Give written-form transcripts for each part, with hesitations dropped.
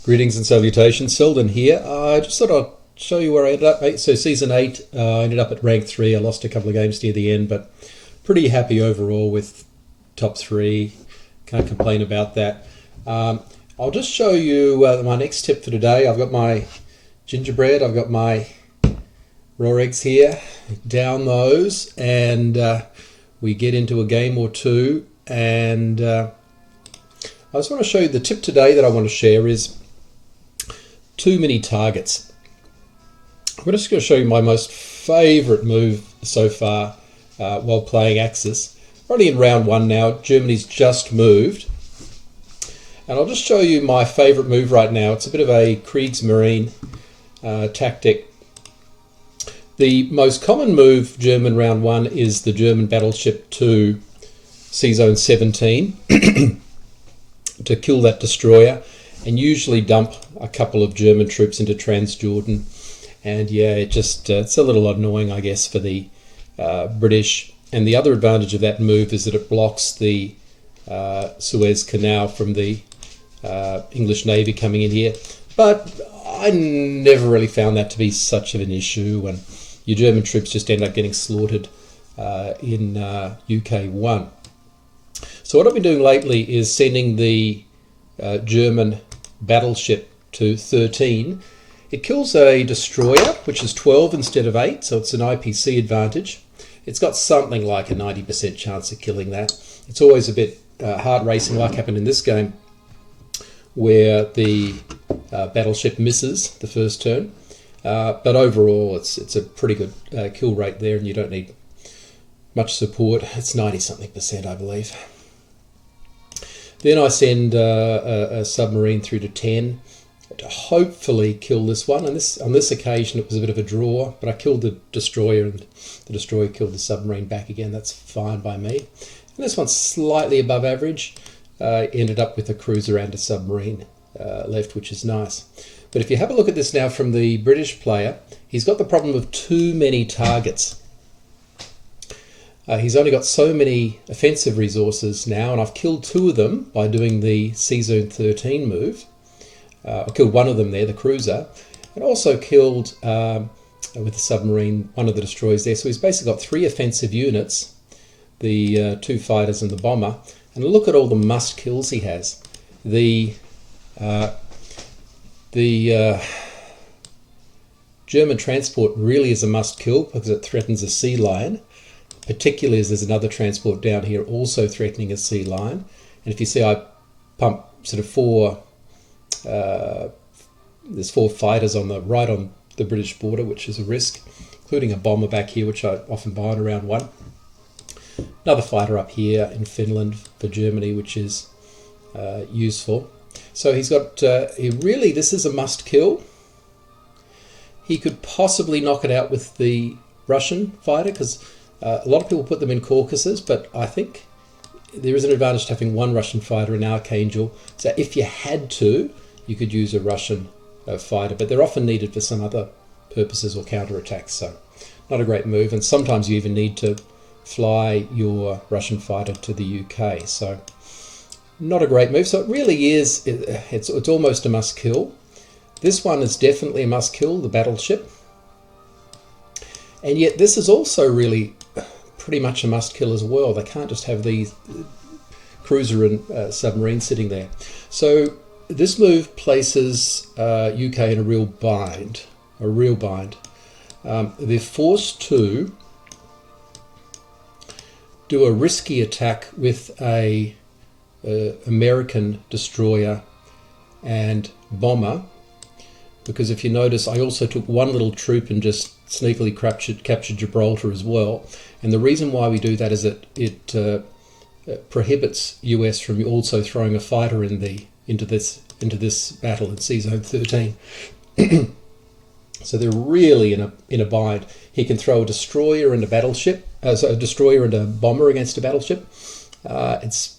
Greetings and salutations, Seldon here. I just thought I'd show you where I ended up. So season 8, I ended up at rank 3. I lost a couple of games near the end, but pretty happy overall with top 3. Can't complain about that. I'll just show you my next tip for today. I've got my gingerbread, I've got my raw eggs here. Down those, and we get into a game or two. And I just want to show you the tip today that I want to share is too many targets. I'm just going to show you my most favourite move so far while playing Axis. We're only in round 1 now. Germany's just moved. And I'll just show you my favourite move right now. It's a bit of a Kriegsmarine tactic. The most common move German round 1 is the German battleship to Sea Zone 17 to kill that destroyer and usually dump a couple of German troops into Transjordan. And yeah, it's a little annoying, I guess, for the British. And the other advantage of that move is that it blocks the Suez Canal from the English Navy coming in here. But I never really found that to be such of an issue, and your German troops just end up getting slaughtered in UK 1. So what I've been doing lately is sending the German battleship to 13. It kills a destroyer, which is 12 instead of 8, so it's an IPC advantage. It's got something like a 90% chance of killing that. It's always a bit heart racing, like happened in this game, where the battleship misses the first turn. But overall, it's a pretty good kill rate there, and you don't need much support. It's 90-something%, I believe. Then I send a submarine through to 10 to hopefully kill this one. And on this occasion, it was a bit of a draw, but I killed the destroyer, and the destroyer killed the submarine back again. That's fine by me. And this one's slightly above average. Ended up with a cruiser and a submarine left, which is nice. But if you have a look at this now from the British player, he's got the problem of too many targets. He's only got so many offensive resources now, and I've killed 2 of them by doing the Sea Zone 13 move. I killed one of them there, the cruiser, and also killed, with the submarine, one of the destroyers there. So he's basically got 3 offensive units, the 2 fighters and the bomber. And look at all the must kills he has. The German transport really is a must kill because it threatens a sea lion, particularly as there's another transport down here also threatening a sea lion. And if you see, I pump sort of 4, there's 4 fighters right on the British border, which is a risk, including a bomber back here, which I often buy on around 1. Another fighter up here in Finland for Germany, which is useful. So he's got, this is a must kill. He could possibly knock it out with the Russian fighter, because a lot of people put them in Caucasus, but I think there is an advantage to having 1 Russian fighter in Archangel. So if you had to, you could use a Russian fighter, but they're often needed for some other purposes or counterattacks. So not a great move, and sometimes you even need to fly your Russian fighter to the UK. So not a great move. So it really is, it's almost a must kill. This one is definitely a must kill, the battleship. And yet this is also really pretty much a must kill as well. They can't just have these cruiser and submarine sitting there. So this move places UK in a real bind. They're forced to do a risky attack with a American destroyer and bomber, because if you notice, I also took 1 little troop and just sneakily captured Gibraltar as well. And the reason why we do that is that it prohibits US from also throwing a fighter into this battle in Sea Zone 13. So they're really in a bind. He can throw a destroyer and a battleship, a destroyer and a bomber against a battleship. It's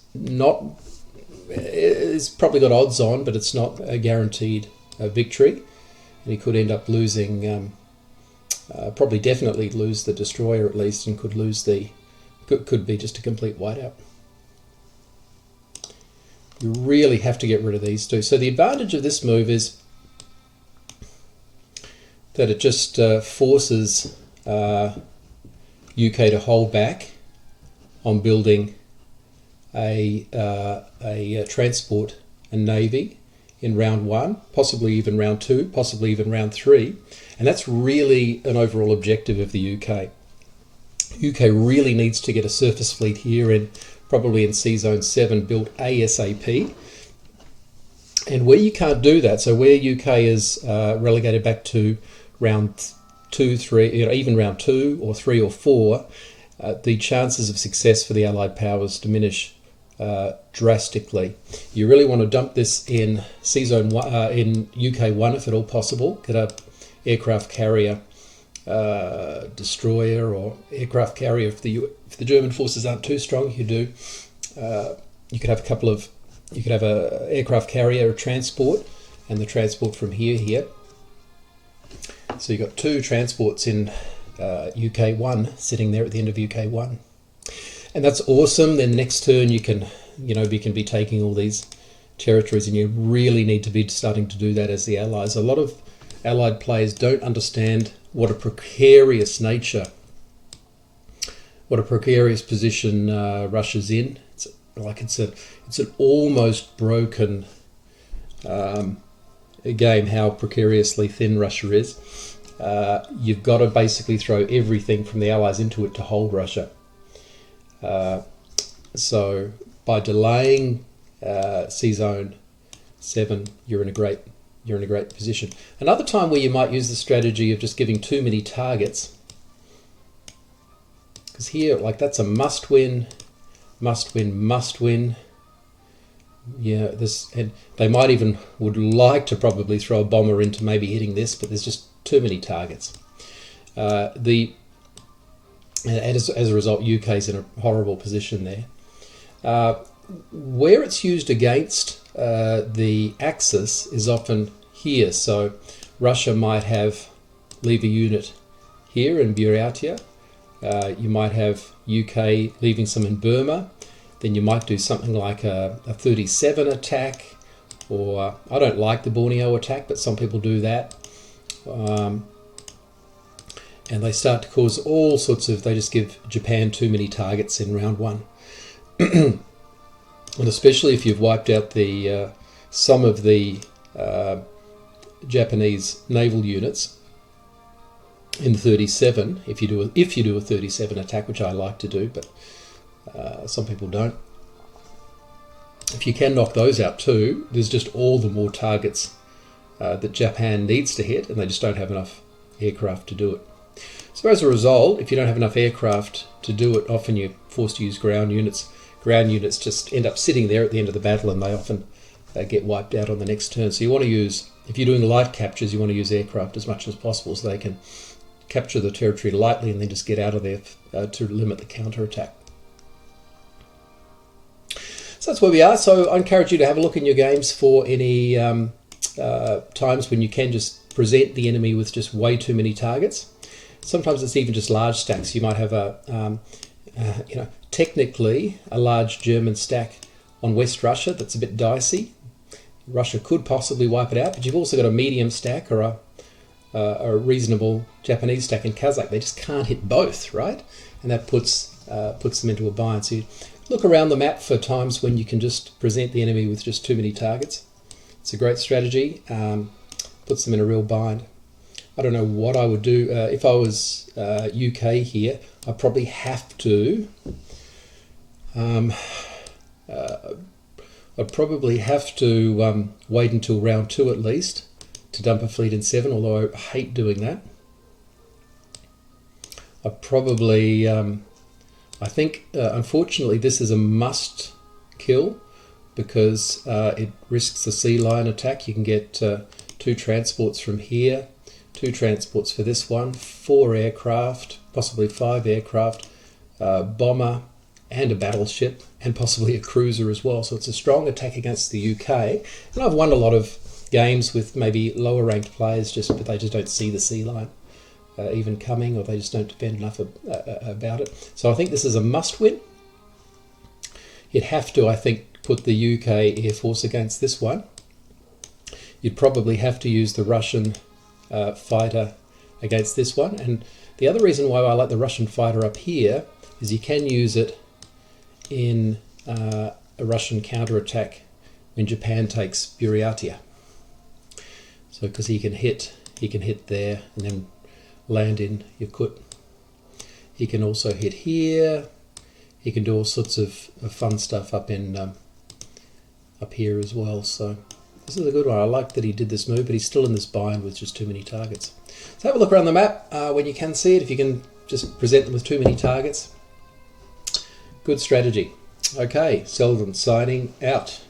probably got odds on, but it's not a guaranteed victory. And he could end up losing, probably definitely lose the destroyer at least, and could be just a complete whiteout. You really have to get rid of these two. So the advantage of this move is that it just forces UK to hold back on building a transport and navy in round 1, possibly even round 2, possibly even round 3, and that's really an overall objective of the UK. UK really needs to get a surface fleet here, and probably in Sea Zone 7 built ASAP. And where you can't do that, so where UK is relegated back to round 2, 3, even round 2 or 3 or 4, the chances of success for the Allied powers diminish drastically. You really want to dump this in Sea Zone 1, in UK 1 if at all possible. Get a aircraft carrier destroyer or aircraft carrier if the German forces aren't too strong. You do. You could have a aircraft carrier, a transport, and the transport from here. So you've got 2 transports in UK 1 sitting there at the end of UK 1. And that's awesome. Then the next turn you can be taking all these territories, and you really need to be starting to do that as the Allies. A lot of Allied players don't understand what a precarious position Russia's in. It's an almost broken game, how precariously thin Russia is. You've got to basically throw everything from the Allies into it to hold Russia. So by delaying Sea Zone 7, you're in a great position. Another time where you might use the strategy of just giving too many targets, because here, like, that's a must win. Yeah, and they might even would like to probably throw a bomber into maybe hitting this, but there's just too many targets. And as a result, UK's in a horrible position there. Where it's used against the Axis is often here. So Russia might leave a unit here in Buryatia. You might have UK leaving some in Burma. Then you might do something like a 37 attack, or I don't like the Borneo attack, but some people do that. And they start to cause all sorts of, they just give Japan too many targets in round 1. And especially if you've wiped out some of the Japanese naval units in 37, if you do a 37 attack, which I like to do, but some people don't. If you can knock those out too, there's just all the more targets that Japan needs to hit, and they just don't have enough aircraft to do it. So as a result, if you don't have enough aircraft to do it, often you're forced to use ground units. Ground units just end up sitting there at the end of the battle, and they often get wiped out on the next turn. So you want to use, if you're doing light captures, you want to use aircraft as much as possible so they can capture the territory lightly and then just get out of there to limit the counterattack. So that's where we are. So I encourage you to have a look in your games for any times when you can just present the enemy with just way too many targets. Sometimes it's even just large stacks. You might have technically a large German stack on West Russia that's a bit dicey. Russia could possibly wipe it out, but you've also got a medium stack or a reasonable Japanese stack in Kazakh. They just can't hit both, right? And that puts them into a bind. So you look around the map for times when you can just present the enemy with just too many targets. It's a great strategy. Puts them in a real bind. I don't know what I would do if I was UK here. I'd probably have to. I'd probably have to wait until round 2 at least to dump a fleet in 7. Although I hate doing that. I'd probably. I think unfortunately this is a must kill because it risks the sea lion attack. You can get 2 transports from here. 2 transports for this one, 4 aircraft, possibly 5 aircraft, bomber and a battleship, and possibly a cruiser as well. So it's a strong attack against the UK. And I've won a lot of games with maybe lower ranked players, but they just don't see the sea lion even coming, or they just don't depend enough about it. So I think this is a must win. You'd have to, I think, put the UK Air Force against this one, you'd probably have to use the Russian fighter against this one. And the other reason why I like the Russian fighter up here is you can use it in a Russian counterattack when Japan takes Buryatia. So because he can hit there and then land in Yakut. He can also hit here. He can do all sorts of fun stuff up here as well. So this is a good one. I like that he did this move, but he's still in this bind with just too many targets. So have a look around the map when you can see it. If you can just present them with too many targets. Good strategy. Okay, Seldon signing out.